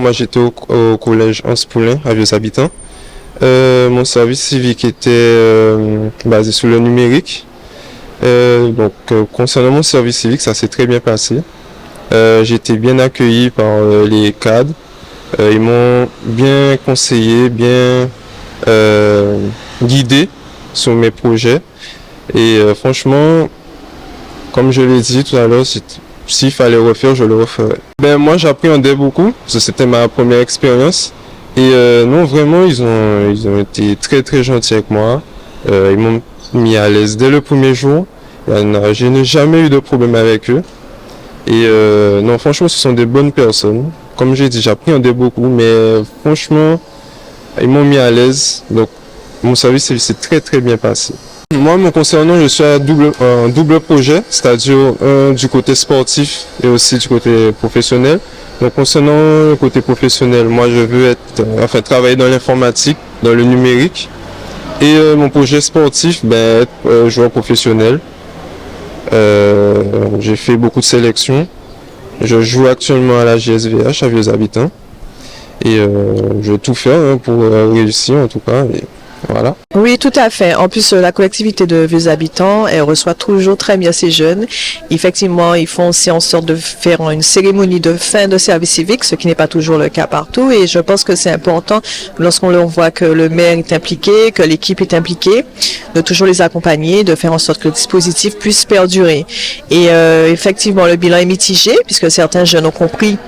Moi, j'étais au collège Anse Poulain à Vieux-Habitants. Mon service civique était basé sur le numérique. Concernant mon service civique, ça s'est très bien passé. J'ai été bien accueilli par les cadres. Ils m'ont bien conseillé, bien guidé sur mes projets. Et franchement, comme je l'ai dit tout à l'heure, s'il fallait refaire, je le referais. Moi, j'appréhendais beaucoup, parce que c'était ma première expérience. Et non, vraiment, ils ont été très très gentils avec moi. Ils m'ont mis à l'aise dès le premier jour. Je n'ai jamais eu de problème avec eux. Et non, franchement, ce sont des bonnes personnes. Comme j'ai dit, j'appréhendais beaucoup, mais franchement, ils m'ont mis à l'aise. Donc, mon service s'est très très bien passé. Moi, me concernant, je suis à double projet, c'est-à-dire du côté sportif et aussi du côté professionnel. Donc, concernant le côté professionnel, moi, je veux travailler dans l'informatique, dans le numérique. Et mon projet sportif, être joueur professionnel. J'ai fait beaucoup de sélections. Je joue actuellement à la JSVH, à Vieux-Habitants. Et je vais tout faire pour réussir, en tout cas. Et voilà. Oui, tout à fait. En plus, la collectivité de Vieux-Habitants, elle reçoit toujours très bien ces jeunes. Effectivement, ils font aussi en sorte de faire une cérémonie de fin de service civique, ce qui n'est pas toujours le cas partout. Et je pense que c'est important, lorsqu'on voit que le maire est impliqué, que l'équipe est impliquée, de toujours les accompagner, de faire en sorte que le dispositif puisse perdurer. Et effectivement, le bilan est mitigé, puisque certains jeunes ont compris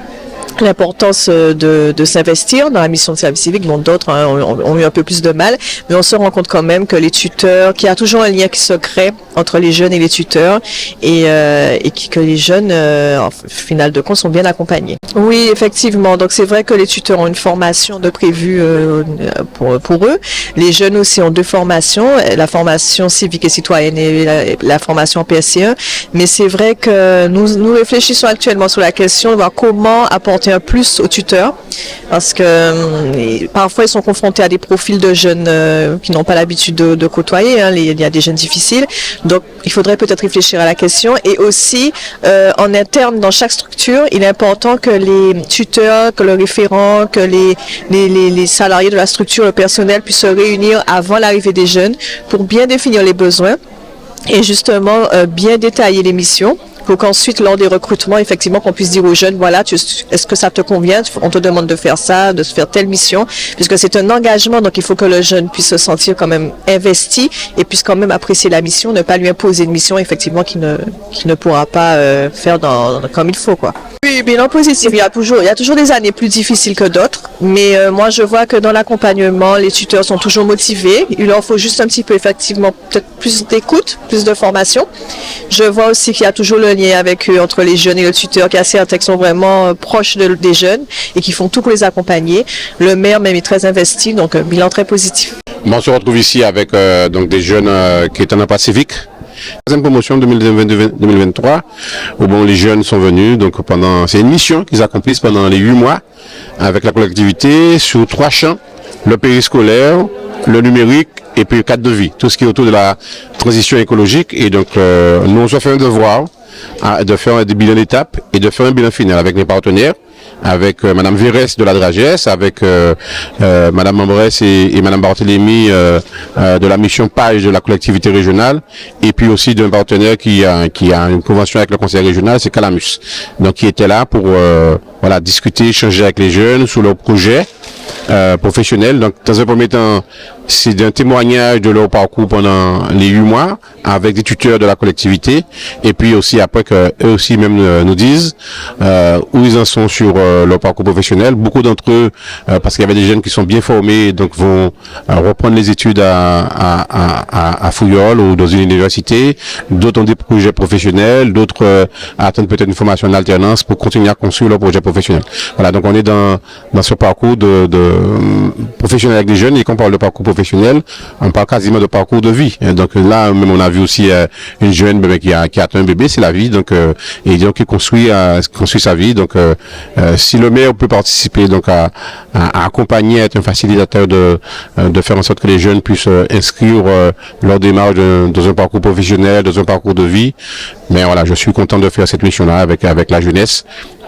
l'importance de s'investir dans la mission de service civique, dont d'autres ont eu un peu plus de mal, mais on se rend compte quand même que les tuteurs, qu'il y a toujours un lien qui se crée entre les jeunes et les tuteurs, et que les jeunes, en final de compte, sont bien accompagnés. Oui, effectivement, donc c'est vrai que les tuteurs ont une formation de prévue pour eux. Les jeunes aussi ont deux formations, la formation civique et citoyenne et la formation PSC1, mais c'est vrai que nous réfléchissons actuellement sur la question de voir comment apporter un plus aux tuteurs, parce que parfois ils sont confrontés à des profils de jeunes qui n'ont pas l'habitude de côtoyer, il y a des jeunes difficiles, donc il faudrait peut-être réfléchir à la question. Et aussi en interne dans chaque structure, il est important que les tuteurs, que le référent, que les salariés de la structure, le personnel puissent se réunir avant l'arrivée des jeunes pour bien définir les besoins et justement bien détailler les missions, pour qu'ensuite, lors des recrutements, effectivement, qu'on puisse dire aux jeunes, voilà, est-ce que ça te convient? On te demande de faire ça, de faire telle mission, puisque c'est un engagement, donc il faut que le jeune puisse se sentir quand même investi et puisse quand même apprécier la mission, ne pas lui imposer une mission, effectivement, qu'il ne pourra pas faire comme il faut, quoi. Oui, bilan positif, il y a toujours des années plus difficiles que d'autres, mais moi, je vois que dans l'accompagnement, les tuteurs sont toujours motivés. Il leur faut juste un petit peu, effectivement, peut-être plus d'écoute, plus de formation. Je vois aussi qu'il y a toujours le lien avec eux, entre les jeunes et le tuteur, qu'il y a certains qui sont vraiment proches des jeunes et qui font tout pour les accompagner. Le maire même est très investi, donc un bilan très positif. On se retrouve ici avec donc des jeunes qui étaient en impasse civique. Deuxième promotion 2022-2023, où bon, les jeunes sont venus, donc c'est une mission qu'ils accomplissent pendant les 8 mois avec la collectivité sur 3 champs, le périscolaire, le numérique et puis le cadre de vie, tout ce qui est autour de la transition écologique. Et donc nous on se fait un devoir de faire des bilans d'étape et de faire un bilan final avec les partenaires, avec Madame Vérès de la DRAGES, avec Madame Ambrès et Madame Barthélémy de la mission PAGE de la collectivité régionale, et puis aussi d'un partenaire qui a une convention avec le conseil régional, c'est Calamus. Donc qui était là pour discuter, échanger avec les jeunes sur leurs projets professionnels. Donc dans un premier temps, c'est un témoignage de leur parcours pendant les 8 mois avec des tuteurs de la collectivité, et puis aussi après qu'eux aussi même nous disent où ils en sont sur leur parcours professionnel. Beaucoup d'entre eux, parce qu'il y avait des jeunes qui sont bien formés, donc vont reprendre les études à Fouillol ou dans une université. D'autres ont des projets professionnels, d'autres attendent peut-être une formation en alternance pour continuer à construire leur projet professionnel. Voilà, donc on est dans ce parcours de professionnel avec des jeunes, et quand on parle de parcours professionnel, on parle quasiment de parcours de vie. Donc là, même on a vu aussi une jeune bébé qui a atteint un bébé, c'est la vie, donc et donc qui construit sa vie. Donc si le maire peut participer donc à accompagner, être un facilitateur de faire en sorte que les jeunes puissent inscrire leur démarche dans un parcours professionnel, dans un parcours de vie. Mais voilà, je suis content de faire cette mission-là avec la jeunesse,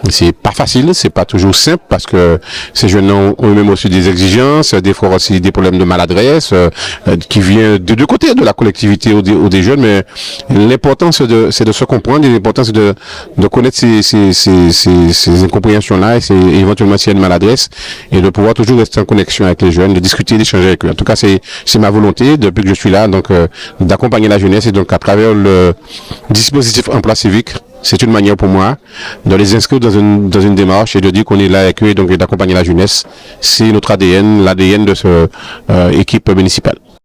C'est pas facile, c'est pas toujours simple parce que ces jeunes ont eux-mêmes aussi des exigences, des fois aussi des problèmes de maladresse qui viennent de deux côtés de la collectivité ou des jeunes, mais l'important c'est de se comprendre, et l'important c'est de connaître ces incompréhensions-là et éventuellement s'il y a une maladresse et de pouvoir toujours rester en connexion avec les jeunes, de discuter, d'échanger avec eux. En tout cas, c'est ma volonté depuis que je suis là, donc d'accompagner la jeunesse et donc à travers le dispositif Emploi Civique. C'est une manière pour moi de les inscrire dans une démarche et de dire qu'on est là avec eux et donc d'accompagner la jeunesse. C'est notre ADN, l'ADN de cette équipe municipale.